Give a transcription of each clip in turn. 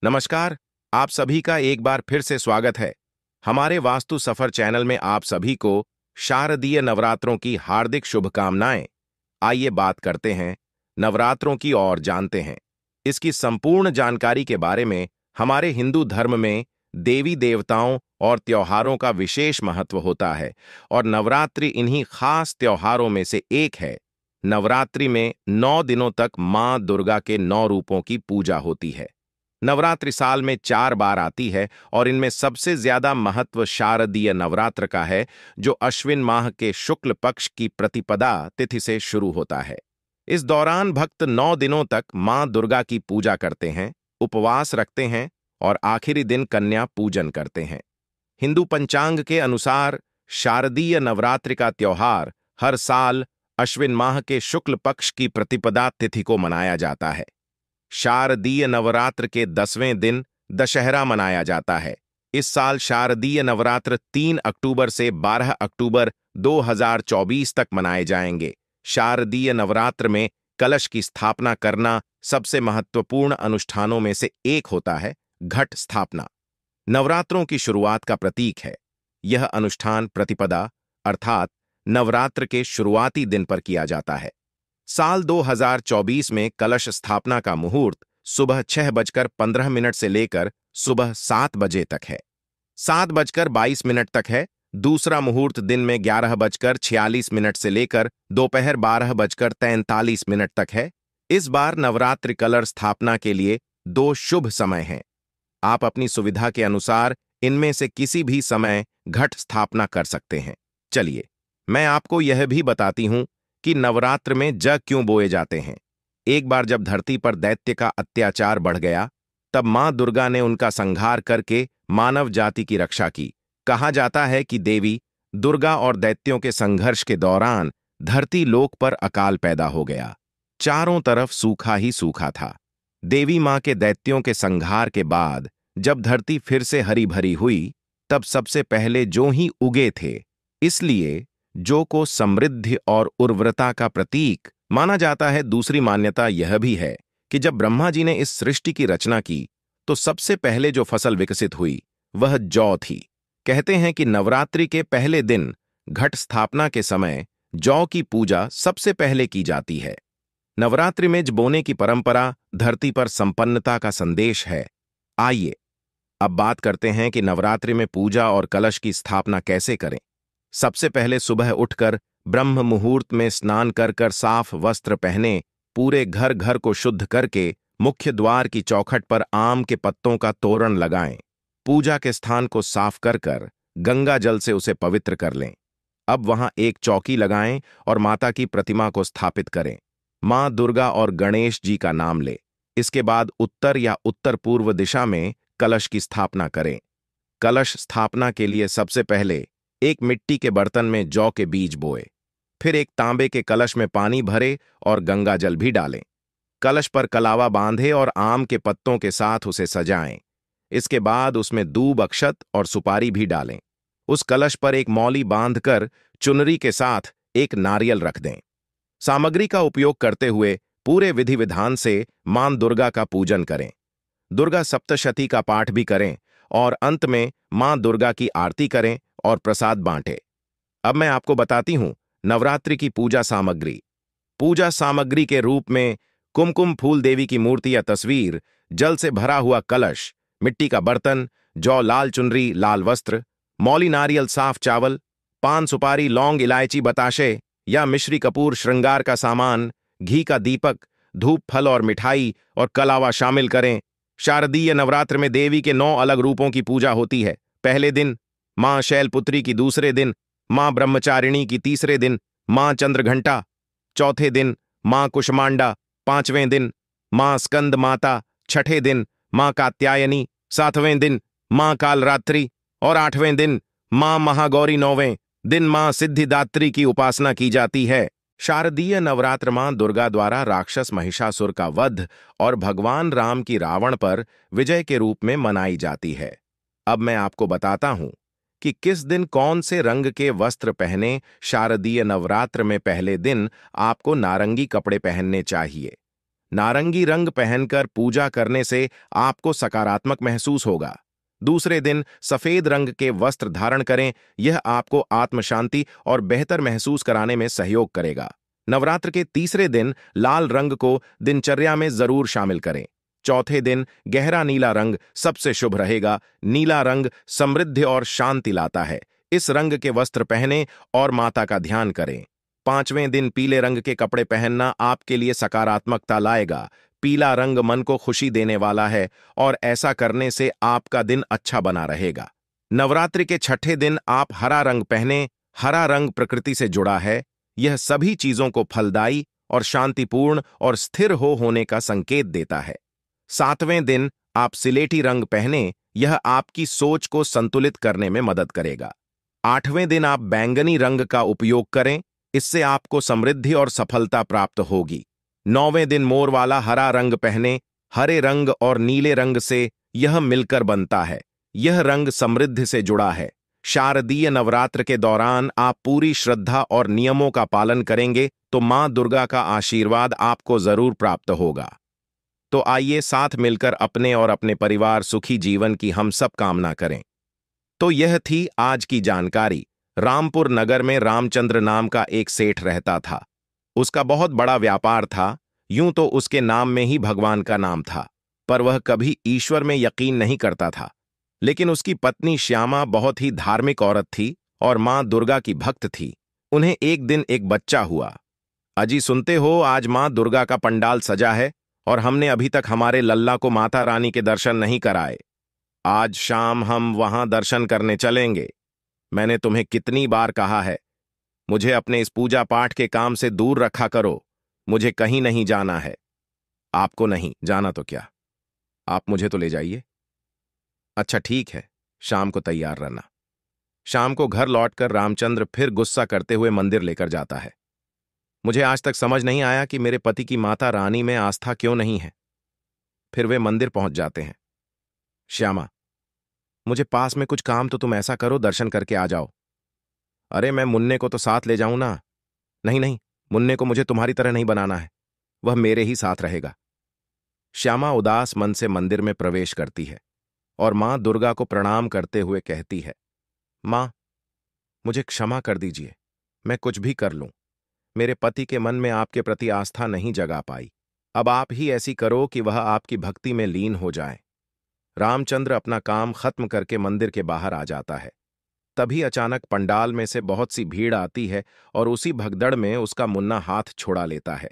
नमस्कार। आप सभी का एक बार फिर से स्वागत है हमारे वास्तु सफर चैनल में। आप सभी को शारदीय नवरात्रों की हार्दिक शुभकामनाएं। आइए बात करते हैं नवरात्रों की और जानते हैं इसकी संपूर्ण जानकारी के बारे में। हमारे हिंदू धर्म में देवी देवताओं और त्योहारों का विशेष महत्व होता है और नवरात्रि इन्हीं खास त्योहारों में से एक है। नवरात्रि में 9 दिनों तक मां दुर्गा के 9 रूपों की पूजा होती है। नवरात्रि साल में 4 बार आती है और इनमें सबसे ज्यादा महत्व शारदीय नवरात्र का है, जो अश्विन माह के शुक्ल पक्ष की प्रतिपदा तिथि से शुरू होता है। इस दौरान भक्त 9 दिनों तक मां दुर्गा की पूजा करते हैं, उपवास रखते हैं और आखिरी दिन कन्या पूजन करते हैं। हिंदू पंचांग के अनुसार शारदीय नवरात्रि का त्योहार हर साल अश्विन माह के शुक्ल पक्ष की प्रतिपदा तिथि को मनाया जाता है। शारदीय नवरात्र के 10वें दिन दशहरा मनाया जाता है। इस साल शारदीय नवरात्र 3 अक्टूबर से 12 अक्टूबर 2024 तक मनाए जाएंगे। शारदीय नवरात्र में कलश की स्थापना करना सबसे महत्वपूर्ण अनुष्ठानों में से एक होता है। घट स्थापना नवरात्रों की शुरुआत का प्रतीक है। यह अनुष्ठान प्रतिपदा अर्थात नवरात्र के शुरुआती दिन पर किया जाता है। साल 2024 में कलश स्थापना का मुहूर्त सुबह 6:15 से लेकर सुबह 7 बजे तक है। 7:22 तक है। दूसरा मुहूर्त दिन में 11:46 से लेकर दोपहर 12:43 तक है। इस बार नवरात्रि कलश स्थापना के लिए 2 शुभ समय हैं। आप अपनी सुविधा के अनुसार इनमें से किसी भी समय घट स्थापना कर सकते हैं। चलिए, मैं आपको यह भी बताती हूं कि नवरात्र में जग क्यों बोए जाते हैं। एक बार जब धरती पर दैत्य का अत्याचार बढ़ गया, तब मां दुर्गा ने उनका संहार करके मानव जाति की रक्षा की। कहा जाता है कि देवी दुर्गा और दैत्यों के संघर्ष के दौरान धरती लोक पर अकाल पैदा हो गया। चारों तरफ सूखा ही सूखा था। देवी मां के दैत्यों के संहार के बाद जब धरती फिर से हरी भरी हुई, तब सबसे पहले जो ही उगे थे। इसलिए जो को समृद्धि और उर्वरता का प्रतीक माना जाता है। दूसरी मान्यता यह भी है कि जब ब्रह्मा जी ने इस सृष्टि की रचना की, तो सबसे पहले जो फसल विकसित हुई वह जौ थी। कहते हैं कि नवरात्रि के पहले दिन घट स्थापना के समय जौ की पूजा सबसे पहले की जाती है। नवरात्रि में जौ बोने की परंपरा धरती पर संपन्नता का संदेश है। आइए अब बात करते हैं कि नवरात्रि में पूजा और कलश की स्थापना कैसे करें। सबसे पहले सुबह उठकर ब्रह्म मुहूर्त में स्नान कर कर साफ वस्त्र पहने, पूरे घर घर को शुद्ध करके मुख्य द्वार की चौखट पर आम के पत्तों का तोरण लगाएं। पूजा के स्थान को साफ कर कर गंगा जल से उसे पवित्र कर लें। अब वहां एक चौकी लगाएं और माता की प्रतिमा को स्थापित करें। मां दुर्गा और गणेश जी का नाम ले। इसके बाद उत्तर या उत्तर पूर्व दिशा में कलश की स्थापना करें। कलश स्थापना के लिए सबसे पहले एक मिट्टी के बर्तन में जौ के बीज बोए, फिर एक तांबे के कलश में पानी भरे और गंगा जल भी डालें। कलश पर कलावा बांधे और आम के पत्तों के साथ उसे सजाएं। इसके बाद उसमें दूब, अक्षत और सुपारी भी डालें। उस कलश पर एक मौली बांधकर चुनरी के साथ एक नारियल रख दें। सामग्री का उपयोग करते हुए पूरे विधि विधान से मां दुर्गा का पूजन करें। दुर्गा सप्तशती का पाठ भी करें और अंत में मां दुर्गा की आरती करें और प्रसाद बांटें। अब मैं आपको बताती हूं नवरात्रि की पूजा सामग्री। पूजा सामग्री के रूप में कुमकुम फूल देवी की मूर्ति या तस्वीर, जल से भरा हुआ कलश, मिट्टी का बर्तन, जौ, लाल चुनरी, लाल वस्त्र, मौली नारियल, साफ चावल, पान, सुपारी, लौंग, इलायची, बताशे या मिश्री कपूर, श्रृंगार का सामान, घी का दीपक, धूप, फल और मिठाई और कलावा शामिल करें। शारदीय नवरात्र में देवी के 9 अलग रूपों की पूजा होती है। पहले दिन मां शैलपुत्री की, दूसरे दिन मां ब्रह्मचारिणी की, तीसरे दिन मां चंद्रघंटा, चौथे दिन मां कुष्मांडा, पांचवें दिन मां स्कंद माता, छठे दिन मां कात्यायनी, सातवें दिन मां कालरात्रि और आठवें दिन मां महागौरी, नौवें दिन मां सिद्धिदात्री की उपासना की जाती है। शारदीय नवरात्र मां दुर्गा द्वारा राक्षस महिषासुर का वध और भगवान राम की रावण पर विजय के रूप में मनाई जाती है। अब मैं आपको बताता हूं कि किस दिन कौन से रंग के वस्त्र पहने। शारदीय नवरात्र में पहले दिन आपको नारंगी कपड़े पहनने चाहिए। नारंगी रंग पहनकर पूजा करने से आपको सकारात्मक महसूस होगा। दूसरे दिन सफेद रंग के वस्त्र धारण करें, यह आपको आत्मशांति और बेहतर महसूस कराने में सहयोग करेगा। नवरात्र के तीसरे दिन लाल रंग को दिनचर्या में जरूर शामिल करें। चौथे दिन गहरा नीला रंग सबसे शुभ रहेगा। नीला रंग समृद्धि और शांति लाता है। इस रंग के वस्त्र पहनें और माता का ध्यान करें। पांचवें दिन पीले रंग के कपड़े पहनना आपके लिए सकारात्मकता लाएगा। पीला रंग मन को खुशी देने वाला है और ऐसा करने से आपका दिन अच्छा बना रहेगा। नवरात्रि के छठे दिन आप हरा रंग पहनें। हरा रंग प्रकृति से जुड़ा है। यह सभी चीजों को फलदायी और शांतिपूर्ण और स्थिर होने का संकेत देता है। सातवें दिन आप सिलेटी रंग पहनें, यह आपकी सोच को संतुलित करने में मदद करेगा। आठवें दिन आप बैंगनी रंग का उपयोग करें, इससे आपको समृद्धि और सफलता प्राप्त होगी। नौवें दिन मोर वाला हरा रंग पहने। हरे रंग और नीले रंग से यह मिलकर बनता है। यह रंग समृद्धि से जुड़ा है। शारदीय नवरात्र के दौरान आप पूरी श्रद्धा और नियमों का पालन करेंगे तो मां दुर्गा का आशीर्वाद आपको जरूर प्राप्त होगा। तो आइए साथ मिलकर अपने और अपने परिवार सुखी जीवन की हम सब कामना करें। तो यह थी आज की जानकारी। रामपुर नगर में रामचंद्र नाम का एक सेठ रहता था। उसका बहुत बड़ा व्यापार था। यूं तो उसके नाम में ही भगवान का नाम था, पर वह कभी ईश्वर में यकीन नहीं करता था। लेकिन उसकी पत्नी श्यामा बहुत ही धार्मिक औरत थी और मां दुर्गा की भक्त थी। उन्हें एक दिन एक बच्चा हुआ। अजी सुनते हो, आज मां दुर्गा का पंडाल सजा है और हमने अभी तक हमारे लल्ला को माता रानी के दर्शन नहीं कराए। आज शाम हम वहां दर्शन करने चलेंगे। मैंने तुम्हें कितनी बार कहा है, मुझे अपने इस पूजा पाठ के काम से दूर रखा करो। मुझे कहीं नहीं जाना है। आपको नहीं जाना तो क्या, आप मुझे तो ले जाइए। अच्छा ठीक है, शाम को तैयार रहना। शाम को घर लौटकर रामचंद्र फिर गुस्सा करते हुए मंदिर लेकर जाता है। मुझे आज तक समझ नहीं आया कि मेरे पति की माता रानी में आस्था क्यों नहीं है। फिर वे मंदिर पहुंच जाते हैं। श्यामा, मुझे पास में कुछ काम, तो तुम ऐसा करो दर्शन करके आ जाओ। अरे मैं मुन्ने को तो साथ ले जाऊं ना। नहीं नहीं, मुन्ने को मुझे तुम्हारी तरह नहीं बनाना है, वह मेरे ही साथ रहेगा। श्यामा उदास मन से मंदिर में प्रवेश करती है और मां दुर्गा को प्रणाम करते हुए कहती है, मां, मुझे क्षमा कर दीजिए, मैं कुछ भी कर लूं। मेरे पति के मन में आपके प्रति आस्था नहीं जगा पाई। अब आप ही ऐसी करो कि वह आपकी भक्ति में लीन हो जाए। रामचंद्र अपना काम खत्म करके मंदिर के बाहर आ जाता है। तभी अचानक पंडाल में से बहुत सी भीड़ आती है और उसी भगदड़ में उसका मुन्ना हाथ छुड़ा लेता है।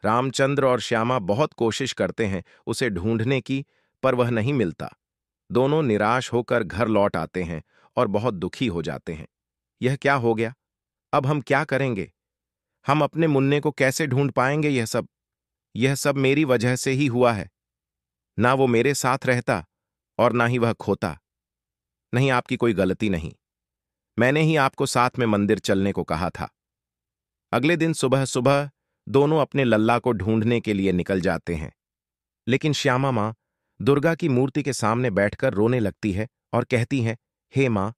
रामचंद्र और श्यामा बहुत कोशिश करते हैं उसे ढूंढने की, पर वह नहीं मिलता। दोनों निराश होकर घर लौट आते हैं और बहुत दुखी हो जाते हैं। यह क्या हो गया? अब हम क्या करेंगे? हम अपने मुन्ने को कैसे ढूंढ पाएंगे? यह सब मेरी वजह से ही हुआ है। ना वो मेरे साथ रहता और ना ही वह खोता। नहीं, आपकी कोई गलती नहीं। मैंने ही आपको साथ में मंदिर चलने को कहा था। अगले दिन सुबह सुबह दोनों अपने लल्ला को ढूंढने के लिए निकल जाते हैं। लेकिन श्यामा मां दुर्गा की मूर्ति के सामने बैठकर रोने लगती है और कहती हैं, हे मां,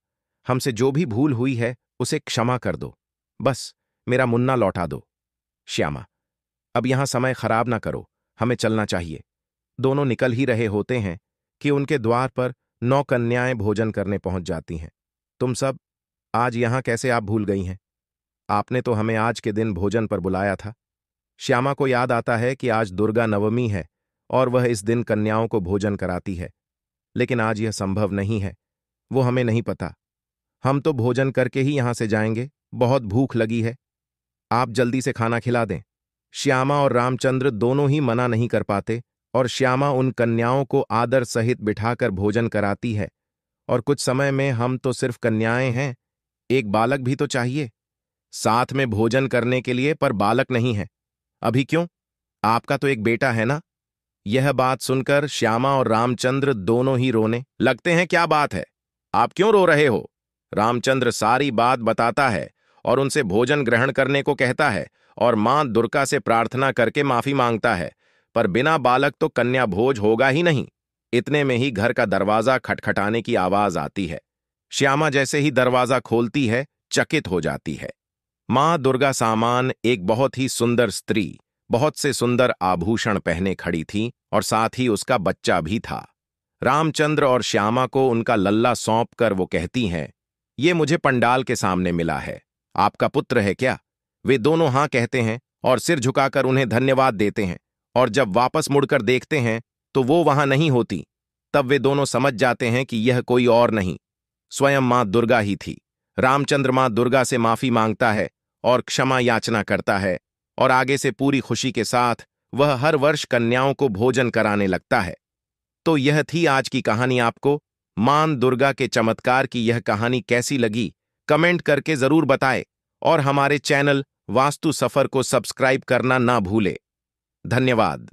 हमसे जो भी भूल हुई है उसे क्षमा कर दो। बस मेरा मुन्ना लौटा दो। श्यामा, अब यहां समय खराब ना करो, हमें चलना चाहिए। दोनों निकल ही रहे होते हैं कि उनके द्वार पर 9 कन्याएं भोजन करने पहुंच जाती हैं। तुम सब आज यहां कैसे आप भूल गई हैं? आपने तो हमें आज के दिन भोजन पर बुलाया था। श्यामा को याद आता है कि आज दुर्गा नवमी है और वह इस दिन कन्याओं को भोजन कराती है, लेकिन आज यह संभव नहीं है। वो हमें नहीं पता। हम तो भोजन करके ही यहां से जाएंगे, बहुत भूख लगी है। आप जल्दी से खाना खिला दें। श्यामा और रामचंद्र दोनों ही मना नहीं कर पाते और श्यामा उन कन्याओं को आदर सहित बिठाकर भोजन कराती है। और कुछ समय में हम तो सिर्फ कन्याएं हैं, एक बालक भी तो चाहिए साथ में भोजन करने के लिए, पर बालक नहीं है। अभी क्यों? आपका तो एक बेटा है ना? यह बात सुनकर श्यामा और रामचंद्र दोनों ही रोने लगते हैं। क्या बात है? आप क्यों रो रहे हो? रामचंद्र सारी बात बताता है और उनसे भोजन ग्रहण करने को कहता है और मां दुर्गा से प्रार्थना करके माफी मांगता है, पर बिना बालक तो कन्या भोज होगा ही नहीं। इतने में ही घर का दरवाजा खटखटाने की आवाज आती है। श्यामा जैसे ही दरवाजा खोलती है, चकित हो जाती है। मां दुर्गा सामान एक बहुत ही सुंदर स्त्री बहुत से सुंदर आभूषण पहने खड़ी थी और साथ ही उसका बच्चा भी था। रामचंद्र और श्यामा को उनका लल्ला सौंप कर वो कहती हैं, ये मुझे पंडाल के सामने मिला है, आपका पुत्र है क्या? वे दोनों हाँ कहते हैं और सिर झुकाकर उन्हें धन्यवाद देते हैं, और जब वापस मुड़कर देखते हैं तो वो वहां नहीं होती। तब वे दोनों समझ जाते हैं कि यह कोई और नहीं, स्वयं मां दुर्गा ही थी। रामचंद्र मां दुर्गा से माफी मांगता है और क्षमा याचना करता है, और आगे से पूरी खुशी के साथ वह हर वर्ष कन्याओं को भोजन कराने लगता है। तो यह थी आज की कहानी। आपको मां दुर्गा के चमत्कार की यह कहानी कैसी लगी, कमेंट करके जरूर बताएं, और हमारे चैनल वास्तु सफर को सब्सक्राइब करना ना भूले। धन्यवाद।